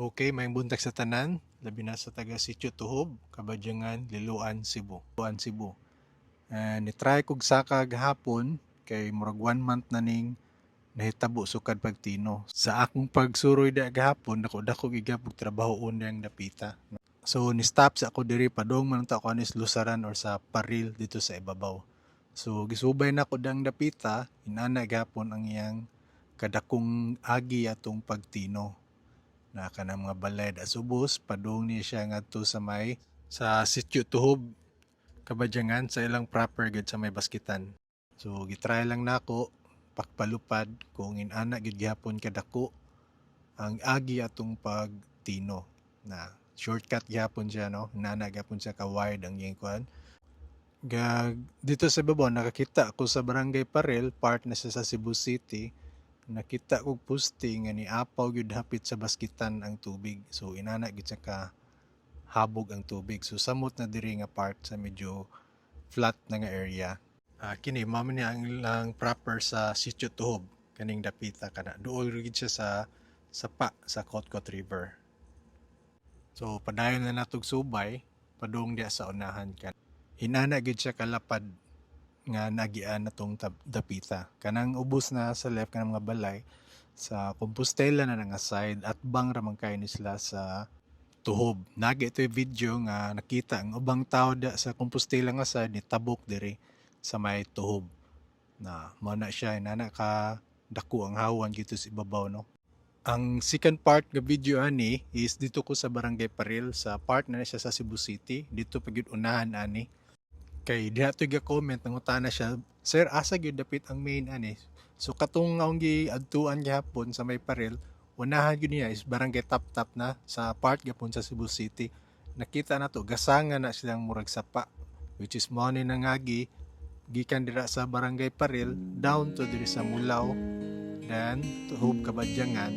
Okay, may buntag sa tanan, labi na sa taga Sitio Tuhob, Kabadyangan, Liloan, Cebu. Liloan, Cebu. Nitry kog saka gahapon kay murag 1 month na ning nahitabo sukad pagtino. Sa akong pagsuroy da gahapon, dako gigapog trabaho yang dapita. So ni stop sa ako diri padong man ta ko anis lusaran or sa paril dito sa ibabaw. So gisubay na ko dang dapita, inana gahapon ang iyang kadakong agi atong pagtino na kanang mga balay da subos padung ni siya ngadto sa may sa Sitio Tuhob Kabadyangan sa ilang proper gid sa may baskitan. So gitry lang nako pakpalupad kung inana gid gyapon kadako ang agi atong pagtino na shortcut gyapon siya no, inana gyapon siya ka wide ang iyang kuan. Dito sa babaw nakakita ako sa Barangay Parel, part na siya sa Cebu City. Nakita kog posting nga ni apaw gyud hapit sa baskitan ang tubig. So inana gid sa ka habog ang tubig. So samot na diri nga part sa medyo flat na nga area. Kini mao man ni ang lang proper sa Sitio Tuhob kaning dapita kana. Duol gid siya sa sa Kotkot River. So padayon na natog subay padung diya sa unahan kan. Hinana gid siya kalapad nga nagian natong dapita. Kanang ubos na sa left kanang mga balay sa Compostela na nga side at bang ramang kay ni sila sa Tuhob. Nagi ito yung video nga nakita ang ubang tao da sa Compostela nga side ni tabok diri sa may Tuhob. Na mao na siya inana ka dako ang hawan dito sa ibabaw no. Ang second part nga video ani is dito ko sa Barangay Paril sa part na siya sa Cebu City. Dito pa gyud unahan ani. Kay diha to ga-comment nangutana siya, "Sir, asa gyud dapit ang main ani?" So katong akong giadtuan gihapon sa may Paril, unahan gyud niya is Barangay Taptap na sa part gapon sa Cebu City. Nakita na to gasangan na silang murag sapa which is mo ni nangagi gikan dira sa Barangay Paril down to diri sa Mulao then Tuhob Kabadyangan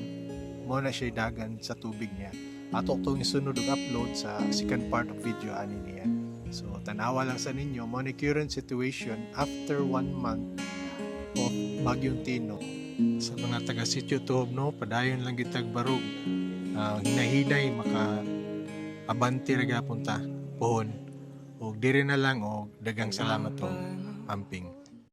mo na siya dagan sa tubig niya. Ato tong isunod og upload sa second part of video ani niya. So, tanawa lang sa ninyo, mo ni current situation after 1 month of Bagyong Tino. Sa mga taga Sitio Tuhob, no, padayon lang gitag barog. Hinahinay, maka abanti raga punta, pohon. O diri na lang, o dagang salamat o amping.